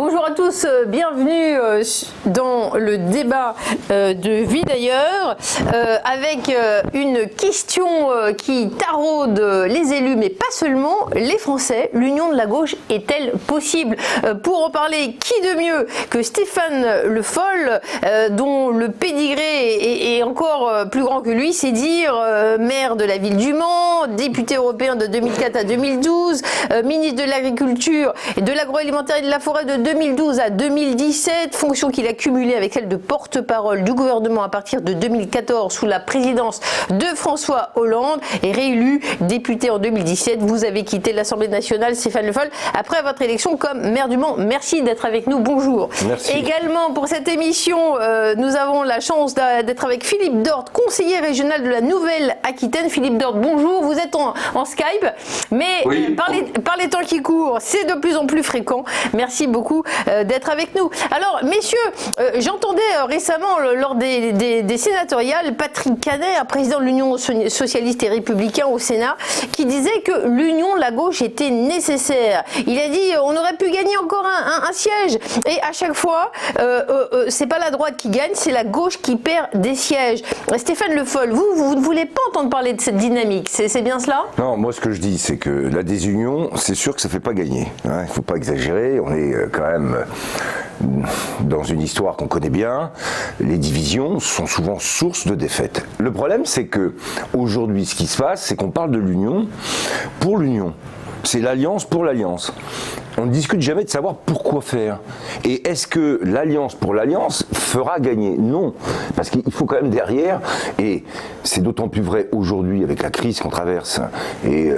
Bonjour à tous, bienvenue dans le débat de Vie d'ailleurs, avec une question qui taraude les élus, mais pas seulement, les Français. L'union de la gauche est-elle possible? Pour en parler, qui de mieux que Stéphane Le Foll, dont le pédigré est encore plus grand que lui, c'est dire, maire de la ville du Mans, député européen de 2004 à 2012, ministre de l'Agriculture et de l'Agroalimentaire et de la Forêt de 2012 à 2017, fonction qu'il a cumulée avec celle de porte-parole du gouvernement à partir de 2014 sous la présidence de François Hollande, et réélu député en 2017. Vous avez quitté l'Assemblée nationale, Stéphane Le Foll, après votre élection comme maire du Mans. Merci d'être avec nous, bonjour. Merci. Également pour cette émission, nous avons la chance d'être avec Philippe Dort, conseiller régional de la Nouvelle-Aquitaine. Philippe Dort, bonjour, vous êtes en Skype, mais oui. Par les temps qui courent, c'est de plus en plus fréquent. Merci beaucoup d'être avec nous. Alors, messieurs, j'entendais récemment, lors des sénatoriales, Patrick Canet, président de l'Union socialiste et républicain au Sénat, qui disait que l'union de la gauche était nécessaire. Il a dit on aurait pu gagner encore un siège. Et à chaque fois, c'est pas la droite qui gagne, c'est la gauche qui perd des sièges. Stéphane Le Foll, vous ne voulez pas entendre parler de cette dynamique, c'est bien cela? Non, moi ce que je dis, c'est que la désunion, c'est sûr que ça ne fait pas gagner. Il ne faut pas exagérer, on est quand même dans une histoire qu'on connaît bien. Les divisions sont souvent source de défaites. Le problème, c'est que aujourd'hui, ce qui se passe, c'est qu'on parle de l'union pour l'union. C'est l'alliance pour l'alliance. On ne discute jamais de savoir pourquoi faire. Et est-ce que l'alliance pour l'alliance fera gagner? Non. Parce qu'il faut quand même derrière, et c'est d'autant plus vrai aujourd'hui avec la crise qu'on traverse, et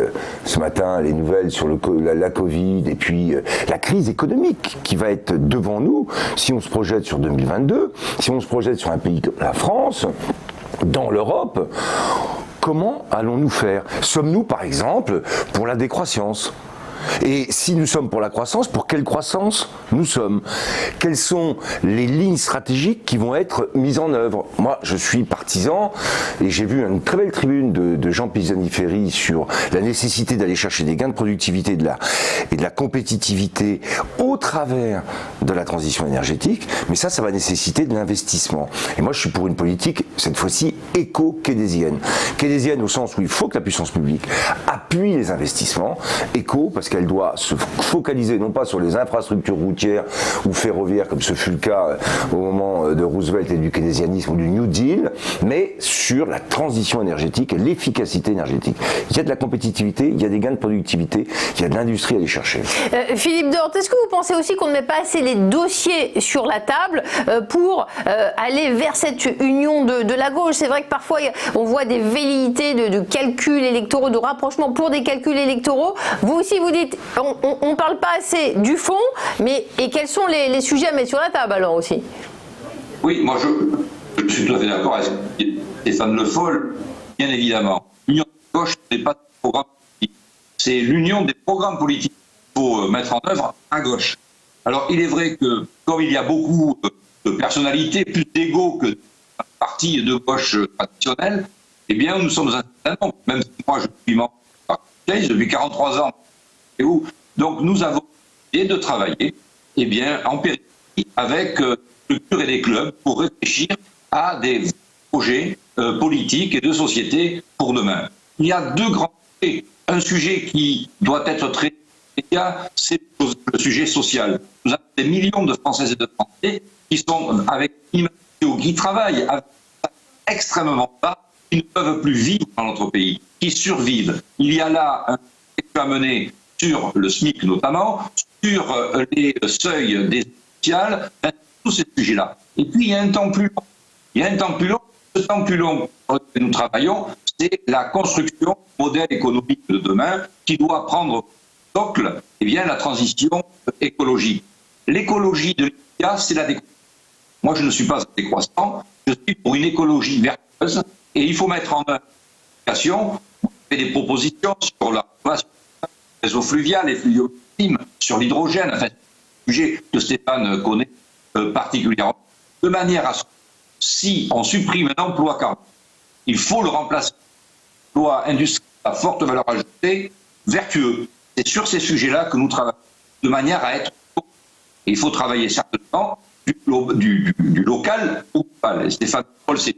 ce matin les nouvelles sur la Covid, et puis la crise économique qui va être devant nous, si on se projette sur 2022, si on se projette sur un pays comme la France, dans l'Europe, comment allons-nous faire? Sommes-nous, par exemple, pour la décroissance? Et si nous sommes pour la croissance, pour quelle croissance nous sommes? Quelles sont les lignes stratégiques qui vont être mises en œuvre? Moi, je suis partisan, et j'ai vu une très belle tribune de Jean Pisani-Ferry sur la nécessité d'aller chercher des gains de productivité et de la compétitivité au travers de la transition énergétique, mais ça va nécessiter de l'investissement. Et moi, je suis pour une politique, cette fois-ci, éco-keynésienne. Keynésienne au sens où il faut que la puissance publique appuie les investissements, éco, parce qu'elle doit se focaliser non pas sur les infrastructures routières ou ferroviaires comme ce fut le cas au moment de Roosevelt et du keynésianisme ou du New Deal, mais sur la transition énergétique et l'efficacité énergétique. Il y a de la compétitivité, il y a des gains de productivité, il y a de l'industrie à aller chercher. Philippe Dort, est-ce que vous pensez aussi qu'on ne met pas assez les dossiers sur la table pour aller vers cette union de la gauche? C'est vrai que parfois on voit des velléités de calculs électoraux, de rapprochement pour des calculs électoraux. Vous aussi vous dites on ne parle pas assez du fond, mais et quels sont les sujets à mettre sur la table alors aussi? Oui, moi je suis tout à fait d'accord avec Stéphane Le Foll, bien évidemment. L'union de la gauche n'est pas un programme politique, c'est l'union des programmes politiques qu'il faut mettre en œuvre à gauche. Alors il est vrai que comme il y a beaucoup de personnalités, plus d'égos que de partis de gauche traditionnels, eh bien nous sommes un certain nombre, même si moi je suis membre depuis 43 ans. Donc nous avons essayé de travailler en périphérie avec des structures et des clubs pour réfléchir à des projets politiques et de société pour demain. Il y a deux grands sujets. Un sujet qui doit être traité, c'est le sujet social. Nous avons des millions de Françaises et de Français qui sont avec qui travaillent avec extrêmement bas, qui ne peuvent plus vivre dans notre pays, qui survivent. Il y a là un projet à mener sur le SMIC notamment, sur les seuils des sociales, tous ces sujets-là. Et puis il y a un temps plus long. Ce temps plus long sur lequel nous travaillons, c'est la construction du modèle économique de demain qui doit prendre comme socle la transition écologique. L'écologie de l'immédiat, c'est la décroissance. Moi, je ne suis pas un décroissant, je suis pour une écologie vertueuse et il faut mettre en œuvre l'éducation. On fait des propositions sur la réseau fluvial et fluvial, sur l'hydrogène, enfin, c'est un sujet que Stéphane connaît particulièrement, de manière à ce que si on supprime un emploi carbone, il faut le remplacer par un emploi industriel à forte valeur ajoutée, vertueux. C'est sur ces sujets-là que nous travaillons, de manière à être il faut travailler certainement du local au global. Et Stéphane Le Foll, c'est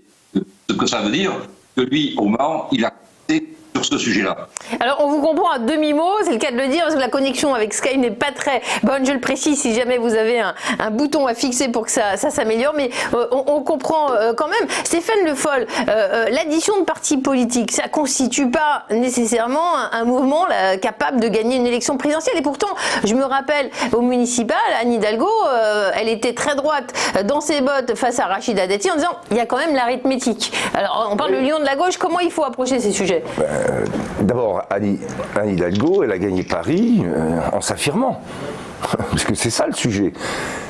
ce que ça veut dire, que lui, au Mans, il a été sur ce sujet-là. Alors, on vous comprend à demi-mot, c'est le cas de le dire, parce que la connexion avec Skype n'est pas très bonne, je le précise, si jamais vous avez un bouton à fixer pour que ça s'améliore, mais on comprend quand même. Stéphane Le Foll, l'addition de partis politiques, ça ne constitue pas nécessairement un mouvement capable de gagner une élection présidentielle, et pourtant, je me rappelle, au municipal, Anne Hidalgo, elle était très droite dans ses bottes face à Rachida Dati en disant, il y a quand même l'arithmétique. Alors, on parle de l'union de la gauche, comment il faut approcher ces sujets? D'abord, Anne Hidalgo, elle a gagné Paris en s'affirmant. Parce que c'est ça le sujet.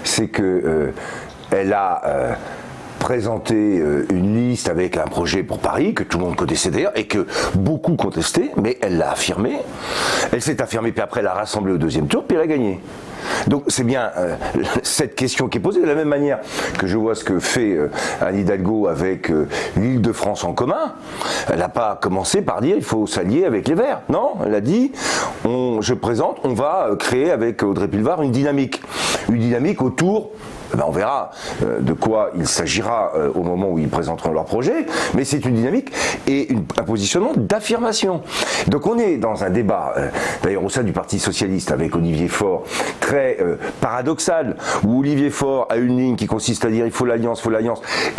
C'est que elle a présenté une liste avec un projet pour Paris, que tout le monde connaissait d'ailleurs, et que beaucoup contestaient, mais elle l'a affirmé. Elle s'est affirmée, puis après elle a rassemblé au deuxième tour, puis elle a gagné. Donc c'est bien cette question qui est posée, de la même manière que je vois ce que fait Anne Hidalgo avec l'Île-de-France en commun. Elle n'a pas commencé par dire il faut s'allier avec les Verts. Non, elle a dit on va créer avec Audrey Pulvar une dynamique autour. On verra de quoi il s'agira au moment où ils présenteront leur projet, mais c'est une dynamique et un positionnement d'affirmation. Donc on est dans un débat, d'ailleurs au sein du Parti Socialiste avec Olivier Faure, très paradoxal, où Olivier Faure a une ligne qui consiste à dire il faut l'alliance,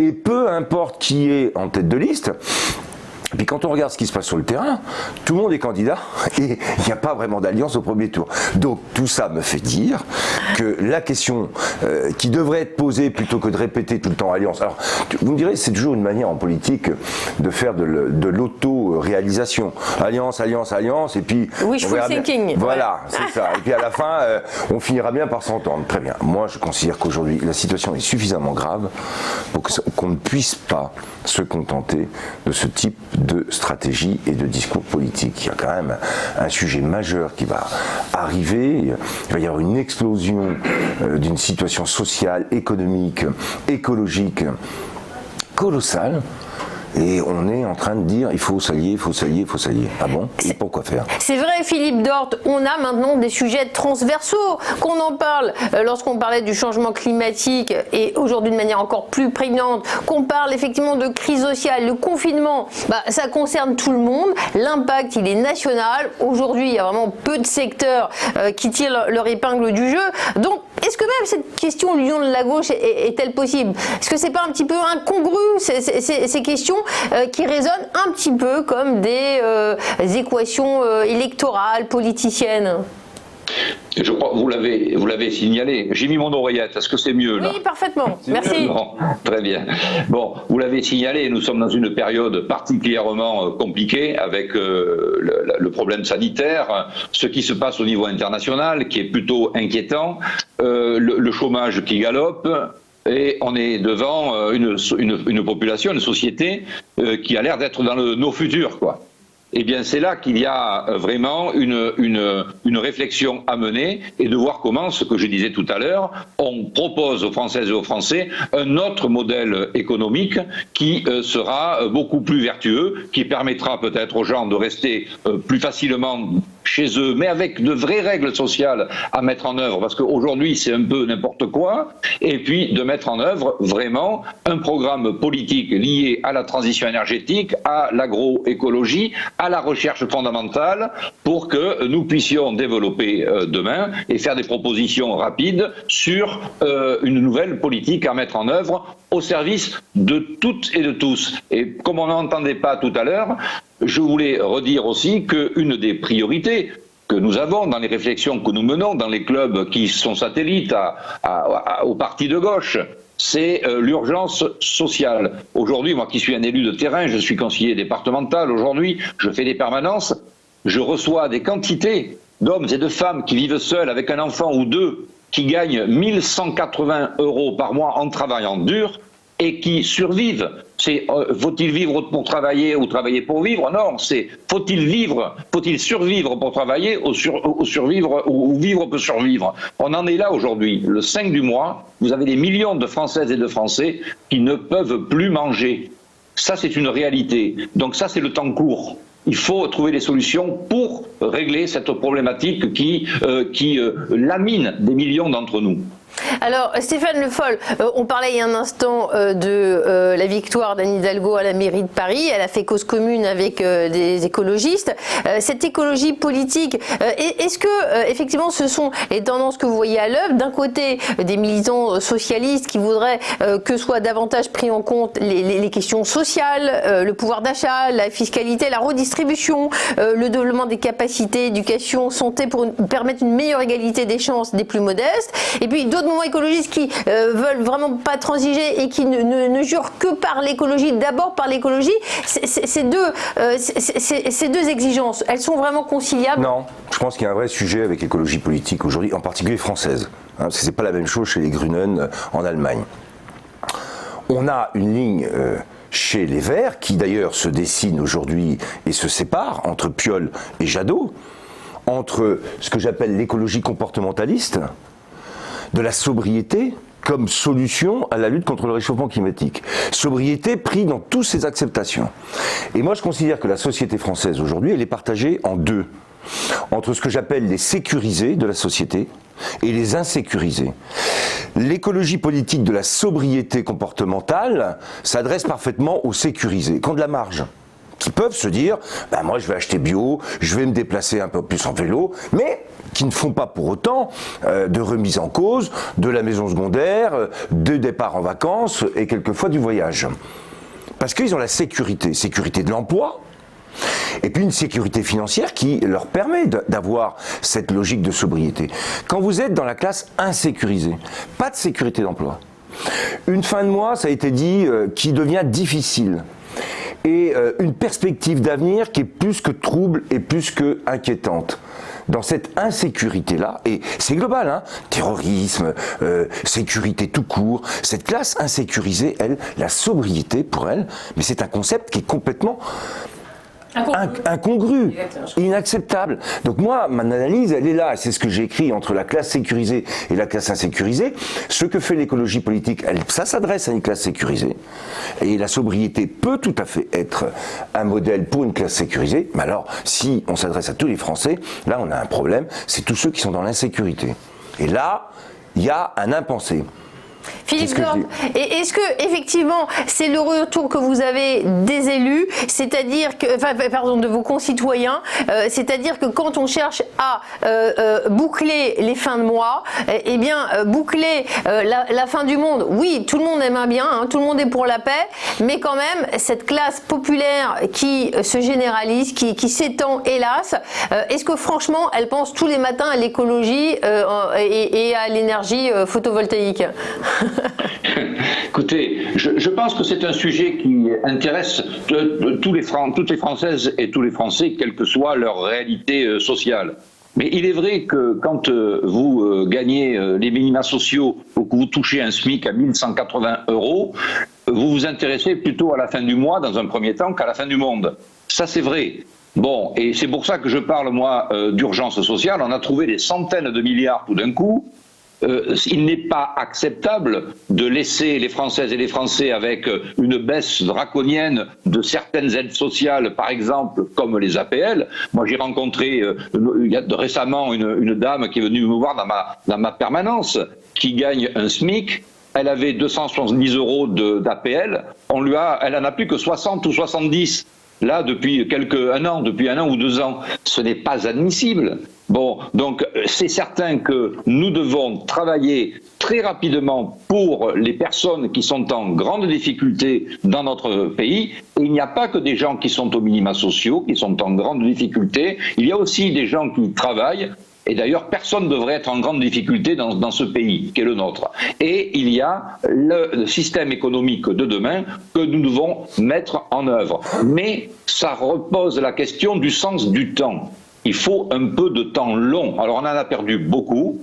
et peu importe qui est en tête de liste. Et puis quand on regarde ce qui se passe sur le terrain, tout le monde est candidat et il n'y a pas vraiment d'alliance au premier tour. Donc tout ça me fait dire que la question qui devrait être posée plutôt que de répéter tout le temps alliance. Alors vous me direz, c'est toujours une manière en politique de faire de l'auto-réalisation. Alliance, et puis... Wishful thinking. Voilà, c'est ça. Et puis à la fin, on finira bien par s'entendre. Très bien. Moi, je considère qu'aujourd'hui, la situation est suffisamment grave pour qu'on ne puisse pas se contenter de ce type de stratégie et de discours politique. Il y a quand même un sujet majeur qui va arriver. Il va y avoir une explosion d'une situation sociale, économique, écologique colossale. Et on est en train de dire il faut s'allier. Ah bon? Et pourquoi faire? C'est vrai, Philippe Dorte, on a maintenant des sujets transversaux, qu'on en parle lorsqu'on parlait du changement climatique et aujourd'hui de manière encore plus prégnante, qu'on parle effectivement de crise sociale, le confinement, ça concerne tout le monde, l'impact il est national, aujourd'hui il y a vraiment peu de secteurs qui tirent leur épingle du jeu, donc est-ce que même cette question de l'union de la gauche est-elle possible? Est-ce que c'est pas un petit peu incongru ces questions qui résonnent un petit peu comme des équations électorales, politiciennes? Je crois que vous l'avez signalé. J'ai mis mon oreillette. Est-ce que c'est mieux là? Oui, parfaitement. Merci. Bon, très bien. Bon, vous l'avez signalé. Nous sommes dans une période particulièrement compliquée avec le problème sanitaire, ce qui se passe au niveau international, qui est plutôt inquiétant, le chômage qui galope. Et on est devant une population, une société qui a l'air d'être dans nos futurs, quoi. Eh bien, c'est là qu'il y a vraiment une réflexion à mener et de voir comment, ce que je disais tout à l'heure, on propose aux Françaises et aux Français un autre modèle économique qui sera beaucoup plus vertueux, qui permettra peut-être aux gens de rester plus facilement chez eux, mais avec de vraies règles sociales à mettre en œuvre, parce qu'aujourd'hui c'est un peu n'importe quoi, et puis de mettre en œuvre vraiment un programme politique lié à la transition énergétique, à l'agroécologie, à la recherche fondamentale, pour que nous puissions développer demain et faire des propositions rapides sur une nouvelle politique à mettre en œuvre au service de toutes et de tous. Et comme on n'entendait pas tout à l'heure, je voulais redire aussi qu'une des priorités que nous avons dans les réflexions que nous menons dans les clubs qui sont satellites aux partis de gauche, c'est l'urgence sociale. Aujourd'hui, moi qui suis un élu de terrain, je suis conseiller départemental, aujourd'hui je fais des permanences, je reçois des quantités d'hommes et de femmes qui vivent seuls avec un enfant ou deux, qui gagnent 1 180 € par mois en travaillant dur et qui survivent. C'est faut-il vivre pour travailler ou travailler pour vivre? Non, c'est faut-il survivre pour travailler ou survivre ou vivre pour survivre? On en est là aujourd'hui. Le 5 du mois, vous avez des millions de Françaises et de Français qui ne peuvent plus manger. Ça, c'est une réalité. Donc ça, c'est le temps court. Il faut trouver des solutions pour régler cette problématique qui lamine des millions d'entre nous. Alors Stéphane Le Foll, on parlait il y a un instant de la victoire d'Anne Hidalgo à la mairie de Paris. Elle a fait cause commune avec des écologistes. Cette écologie politique, est-ce que effectivement ce sont les tendances que vous voyez à l'œuvre? D'un côté, des militants socialistes qui voudraient que soient davantage pris en compte les questions sociales, le pouvoir d'achat, la fiscalité, la redistribution, le développement des capacités, éducation, santé pour permettre une meilleure égalité des chances des plus modestes. Et puis d'autres mouvements écologistes qui veulent vraiment pas transiger et qui ne jurent que par l'écologie, d'abord par l'écologie. Ces deux exigences, elles sont vraiment conciliables? Non, je pense qu'il y a un vrai sujet avec l'écologie politique aujourd'hui, en particulier française. Parce que c'est pas la même chose chez les Grünen en Allemagne. On a une ligne chez les Verts, qui d'ailleurs se dessine aujourd'hui et se sépare entre Piolle et Jadot, entre ce que j'appelle l'écologie comportementaliste, de la sobriété comme solution à la lutte contre le réchauffement climatique. Sobriété pris dans toutes ses acceptations. Et moi je considère que la société française aujourd'hui, elle est partagée en deux. Entre ce que j'appelle les sécurisés de la société et les insécurisés. L'écologie politique de la sobriété comportementale s'adresse parfaitement aux sécurisés, qui ont de la marge, qui peuvent se dire ben moi je vais acheter bio, je vais me déplacer un peu plus en vélo, mais qui ne font pas pour autant de remise en cause de la maison secondaire, de départ en vacances et quelquefois du voyage. Parce qu'ils ont la sécurité de l'emploi, et puis une sécurité financière qui leur permet d'avoir cette logique de sobriété. Quand vous êtes dans la classe insécurisée, pas de sécurité d'emploi, une fin de mois, ça a été dit, qui devient difficile, et une perspective d'avenir qui est plus que trouble et plus que inquiétante. Dans cette insécurité-là, et c'est global, hein, terrorisme, sécurité tout court, cette classe insécurisée, elle, la sobriété pour elle, mais c'est un concept qui est complètement incongru, inacceptable. Donc moi, mon analyse, elle est là, et c'est ce que j'ai écrit entre la classe sécurisée et la classe insécurisée. Ce que fait l'écologie politique, ça s'adresse à une classe sécurisée, et la sobriété peut tout à fait être un modèle pour une classe sécurisée, mais alors, si on s'adresse à tous les Français, là on a un problème, c'est tous ceux qui sont dans l'insécurité. Et là, il y a un impensé. Philippe Gorte, est-ce que effectivement c'est le retour que vous avez des élus, c'est-à-dire que, enfin, pardon, de vos concitoyens, c'est-à-dire que quand on cherche à boucler les fins de mois, eh bien boucler la fin du monde, oui, tout le monde aime bien, hein, tout le monde est pour la paix, mais quand même cette classe populaire qui se généralise, qui s'étend hélas, est-ce que franchement elle pense tous les matins à l'écologie et à l'énergie photovoltaïque? Écoutez, je pense que c'est un sujet qui intéresse toutes les Françaises et tous les Français, quelle que soit leur réalité sociale. Mais il est vrai que quand vous gagnez les minima sociaux ou que vous touchez un SMIC à 1 180 €, vous vous intéressez plutôt à la fin du mois dans un premier temps qu'à la fin du monde. Ça c'est vrai. Bon, et c'est pour ça que je parle moi d'urgence sociale. On a trouvé des centaines de milliards tout d'un coup. Il n'est pas acceptable de laisser les Françaises et les Français avec une baisse draconienne de certaines aides sociales, par exemple comme les APL. Moi j'ai rencontré récemment une dame qui est venue me voir dans ma permanence, qui gagne un SMIC. Elle avait 270 € d'APL, elle en a plus que 60 ou 70. Là, depuis un an ou 2 ans, ce n'est pas admissible. Bon, donc c'est certain que nous devons travailler très rapidement pour les personnes qui sont en grande difficulté dans notre pays. Et il n'y a pas que des gens qui sont aux minima sociaux, qui sont en grande difficulté. Il y a aussi des gens qui travaillent. Et d'ailleurs, personne ne devrait être en grande difficulté dans ce pays, qui est le nôtre. Et il y a le système économique de demain que nous devons mettre en œuvre. Mais ça repose la question du sens du temps. Il faut un peu de temps long. Alors on en a perdu beaucoup,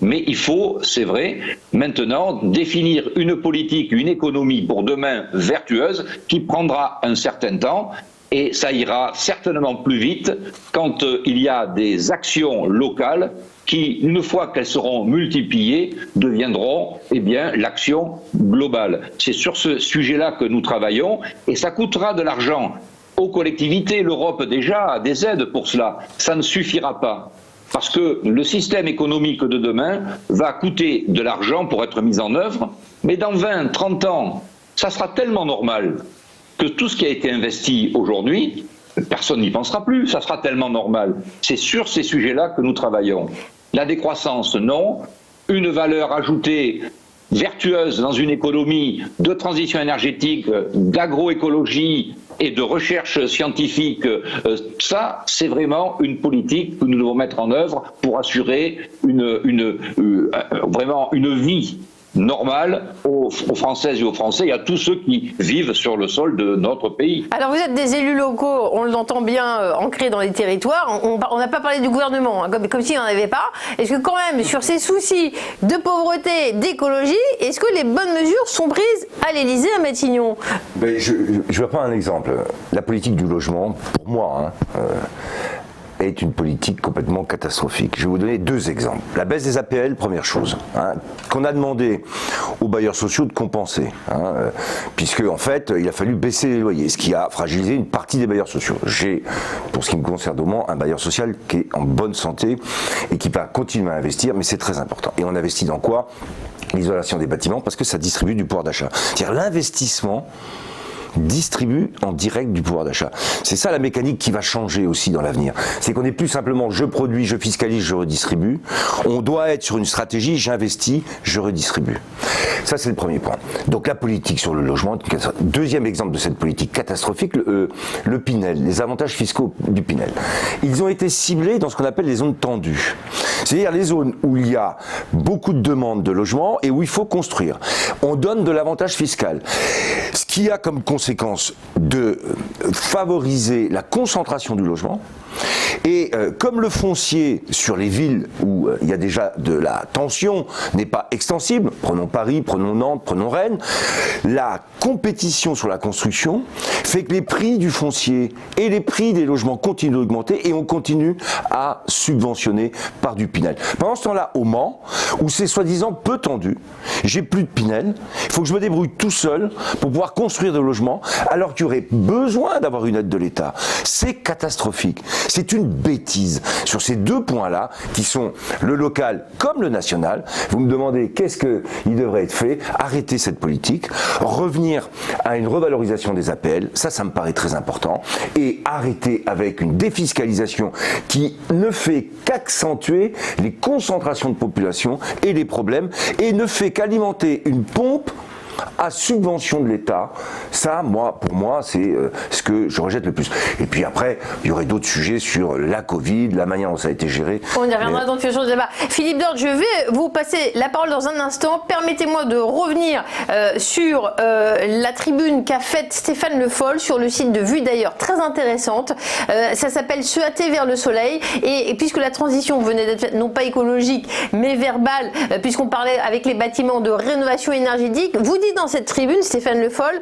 mais il faut, c'est vrai, maintenant définir une politique, une économie pour demain vertueuse qui prendra un certain temps. Et ça ira certainement plus vite quand il y a des actions locales qui, une fois qu'elles seront multipliées, deviendront l'action globale. C'est sur ce sujet-là que nous travaillons et ça coûtera de l'argent aux collectivités. L'Europe déjà a des aides pour cela. Ça ne suffira pas. Parce que le système économique de demain va coûter de l'argent pour être mis en œuvre, mais dans 20, 30 ans, ça sera tellement normal que tout ce qui a été investi aujourd'hui, personne n'y pensera plus, ça sera tellement normal. C'est sur ces sujets-là que nous travaillons. La décroissance, non. Une valeur ajoutée vertueuse dans une économie de transition énergétique, d'agroécologie et de recherche scientifique, ça, c'est vraiment une politique que nous devons mettre en œuvre pour assurer vraiment une vie normale aux Françaises et aux Français et à tous ceux qui vivent sur le sol de notre pays. Alors vous êtes des élus locaux, on l'entend bien, ancrés dans les territoires. On n'a pas parlé du gouvernement, hein, comme s'il n'y en avait pas. Est-ce que quand même, sur ces soucis de pauvreté, d'écologie, est-ce que les bonnes mesures sont prises à l'Élysée, à Matignon? Ben, je vais prendre un exemple. La politique du logement, pour moi, est une politique complètement catastrophique. Je vais vous donner 2 exemples. La baisse des APL, première chose, qu'on a demandé aux bailleurs sociaux de compenser, puisque en fait, il a fallu baisser les loyers, ce qui a fragilisé une partie des bailleurs sociaux. J'ai, pour ce qui me concerne au moins, un bailleur social qui est en bonne santé et qui va continuer à investir, mais c'est très important. Et on investit dans quoi? L'isolation des bâtiments, parce que ça distribue du pouvoir d'achat. C'est-à-dire l'investissement distribue en direct du pouvoir d'achat. C'est ça la mécanique qui va changer aussi dans l'avenir. C'est qu'on n'est plus simplement je produis, je fiscalise, je redistribue. On doit être sur une stratégie, j'investis, je redistribue. Ça, c'est le premier point. Donc la politique sur le logement. Deuxième exemple de cette politique catastrophique, le Pinel, les avantages fiscaux du Pinel. Ils ont été ciblés dans ce qu'on appelle les zones tendues. C'est-à-dire les zones où il y a beaucoup de demandes de logement et où il faut construire. On donne de l'avantage fiscal. Ce qui a comme conséquence de favoriser la concentration du logement. Et comme le foncier sur les villes où il y a déjà de la tension n'est pas extensible, prenons Paris, prenons Nantes, prenons Rennes, la compétition sur la construction fait que les prix du foncier et les prix des logements continuent d'augmenter et on continue à subventionner par du Pinel. Pendant ce temps-là, au Mans, où c'est soi-disant peu tendu, j'ai plus de Pinel, il faut que je me débrouille tout seul pour pouvoir construire des logements alors qu'il y aurait besoin d'avoir une aide de l'État. C'est catastrophique. C'est une bêtise sur ces 2 points-là qui sont le local comme le national. Vous me demandez qu'est-ce qu'il devrait être fait? Arrêter cette politique, revenir à une revalorisation des APL, ça me paraît très important, et arrêter avec une défiscalisation qui ne fait qu'accentuer les concentrations de population et les problèmes et ne fait qu'alimenter une pompe à subvention de l'État. Ça, pour moi, c'est ce que je rejette le plus. Et puis après, il y aurait d'autres sujets sur la Covid, la manière dont ça a été géré. On y reviendra dans le futur débat. Philippe Dordre, je vais vous passer la parole dans un instant. Permettez-moi de revenir sur la tribune qu'a faite Stéphane Le Foll sur le site de Vue d'ailleurs, très intéressante. Ça s'appelle Se hâter vers le soleil. Et puisque la transition venait d'être faite, non pas écologique, mais verbale, puisqu'on parlait avec les bâtiments de rénovation énergétique, vous dites dans cette tribune, Stéphane Le Foll,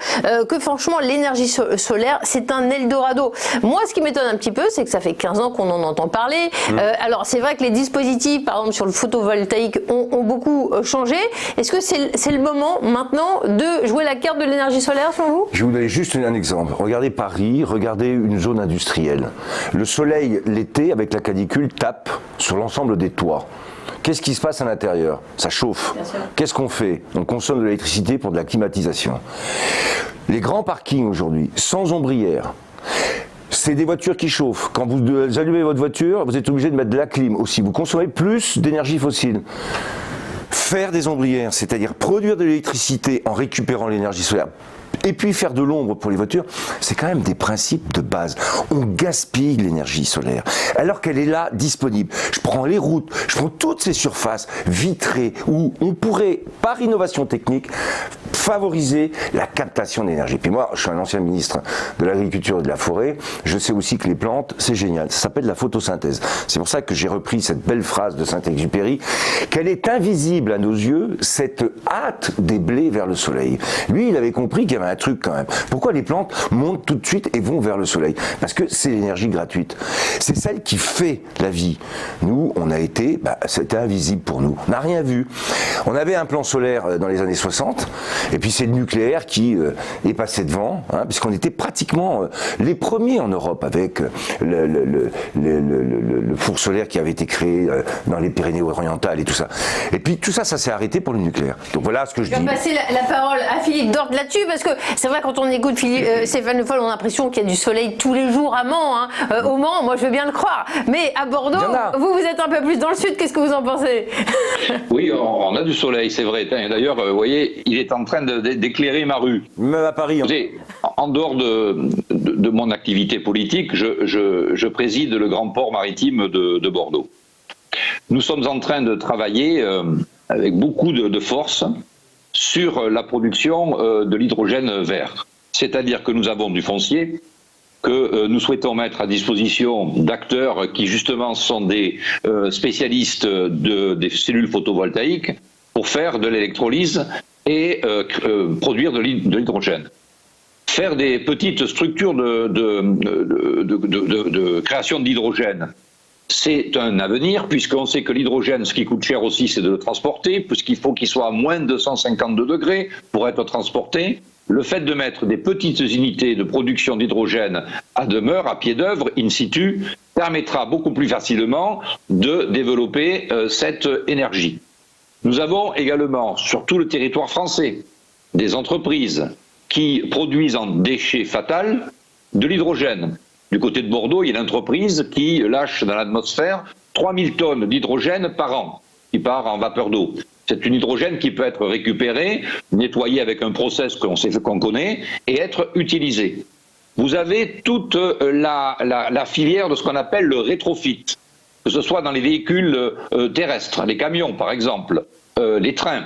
que franchement l'énergie solaire c'est un Eldorado. Moi ce qui m'étonne un petit peu c'est que ça fait 15 ans qu'on en entend parler. Alors c'est vrai que les dispositifs par exemple sur le photovoltaïque ont beaucoup changé. Est-ce que c'est le moment maintenant de jouer la carte de l'énergie solaire selon vous? Je vais vous donner juste un exemple. Regardez Paris, regardez une zone industrielle. Le soleil l'été avec la canicule tape sur l'ensemble des toits. Qu'est-ce qui se passe à l'intérieur? Ça chauffe. Qu'est-ce qu'on fait? On consomme de l'électricité pour de la climatisation. Les grands parkings aujourd'hui, sans ombrière, c'est des voitures qui chauffent. Quand vous allumez votre voiture, vous êtes obligé de mettre de la clim aussi. Vous consommez plus d'énergie fossile. Faire des ombrières, c'est-à-dire produire de l'électricité en récupérant l'énergie solaire, et puis faire de l'ombre pour les voitures, c'est quand même des principes de base. On gaspille l'énergie solaire, alors qu'elle est là, disponible. Je prends les routes, je prends toutes ces surfaces vitrées, où on pourrait, par innovation technique, favoriser la captation d'énergie. Puis moi, je suis un ancien ministre de l'Agriculture et de la Forêt, je sais aussi que les plantes, c'est génial. Ça s'appelle la photosynthèse. C'est pour ça que j'ai repris cette belle phrase de Saint-Exupéry, qu'elle est invisible à nos yeux, cette hâte des blés vers le soleil. Lui, il avait compris qu'il y avait un truc quand même. Pourquoi les plantes montent tout de suite et vont vers le soleil? Parce que c'est l'énergie gratuite. C'est celle qui fait la vie. Nous, on a été, c'était invisible pour nous. On n'a rien vu. On avait un plan solaire dans les années 60 Et puis c'est le nucléaire qui est passé devant, hein, puisqu'on était pratiquement les premiers en Europe avec le four solaire qui avait été créé dans les Pyrénées-Orientales et tout ça. Et puis tout ça, ça s'est arrêté pour le nucléaire. Donc voilà ce que je dis. Je vais passer la parole à Philippe Dort là-dessus, parce que c'est vrai, quand on écoute Stéphane Le Foll, on a l'impression qu'il y a du soleil tous les jours à Mans, hein. Au Mans, moi je veux bien le croire. Mais à Bordeaux, vous êtes un peu plus dans le sud, qu'est-ce que vous en pensez? Oui, on a du soleil, c'est vrai. D'ailleurs, vous voyez, il est en train d'éclairer ma rue. Même à Paris. Vous savez, en dehors de mon activité politique, je préside le grand port maritime de Bordeaux. Nous sommes en train de travailler avec beaucoup de force sur la production de l'hydrogène vert. C'est-à-dire que nous avons du foncier, que nous souhaitons mettre à disposition d'acteurs qui justement sont des spécialistes des cellules photovoltaïques pour faire de l'électrolyse et produire de l'hydrogène. Faire des petites structures de création d'hydrogène, c'est un avenir, puisqu'on sait que l'hydrogène, ce qui coûte cher aussi, c'est de le transporter, puisqu'il faut qu'il soit à moins de 252 degrés pour être transporté. Le fait de mettre des petites unités de production d'hydrogène à demeure, à pied d'œuvre, in situ, permettra beaucoup plus facilement de développer cette énergie. Nous avons également, sur tout le territoire français, des entreprises qui produisent en déchets fatals de l'hydrogène. Du côté de Bordeaux, il y a une entreprise qui lâche dans l'atmosphère 3000 tonnes d'hydrogène par an, qui part en vapeur d'eau. C'est une hydrogène qui peut être récupérée, nettoyée avec un process qu'on connaît, et être utilisée. Vous avez toute la filière de ce qu'on appelle le rétrofit, que ce soit dans les véhicules terrestres, les camions par exemple, les trains,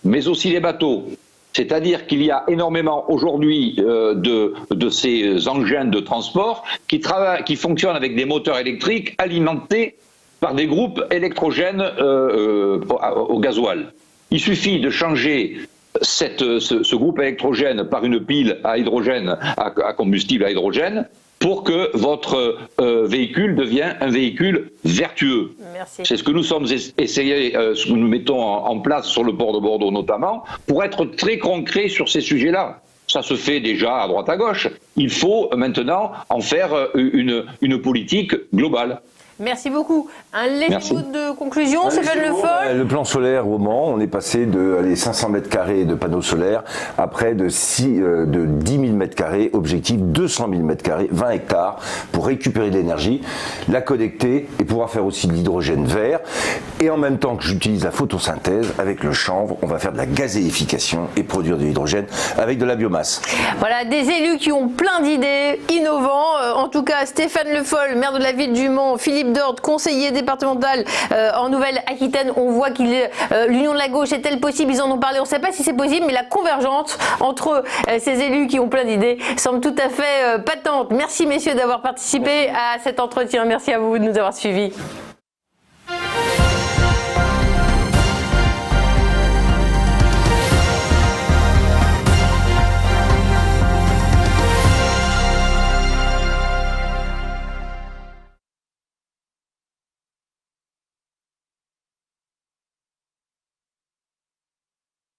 mais aussi les bateaux. C'est-à-dire qu'il y a énormément aujourd'hui de ces engins de transport qui fonctionnent avec des moteurs électriques alimentés par des groupes électrogènes au gasoil. Il suffit de changer ce groupe électrogène par une pile à hydrogène, à combustible à hydrogène, pour que votre véhicule devienne un véhicule vertueux. Merci. C'est ce que nous sommes ce que nous mettons en place sur le port de Bordeaux notamment, pour être très concret sur ces sujets-là. Ça se fait déjà à droite à gauche. Il faut maintenant en faire une politique globale. Merci beaucoup. Un léger mot de conclusion, Stéphane Le Foll. Le plan solaire au Mans, on est passé de 500 mètres carrés de panneaux solaires à près de 10 000 mètres carrés, objectif 200 000 mètres carrés, 20 hectares, pour récupérer de l'énergie, la connecter et pouvoir faire aussi de l'hydrogène vert. Et en même temps que j'utilise la photosynthèse, avec le chanvre, on va faire de la gazéification et produire de l'hydrogène avec de la biomasse. Voilà, des élus qui ont plein d'idées, innovants. En tout cas, Stéphane Le Foll, maire de la ville du Mans, Philippe Dort, conseiller départemental en Nouvelle-Aquitaine. On voit qu'il est l'union de la gauche est-elle possible? Ils en ont parlé, on ne sait pas si c'est possible, mais la convergence entre ces élus qui ont plein d'idées semble tout à fait patente. Merci messieurs d'avoir participé à cet entretien. Merci à vous de nous avoir suivis.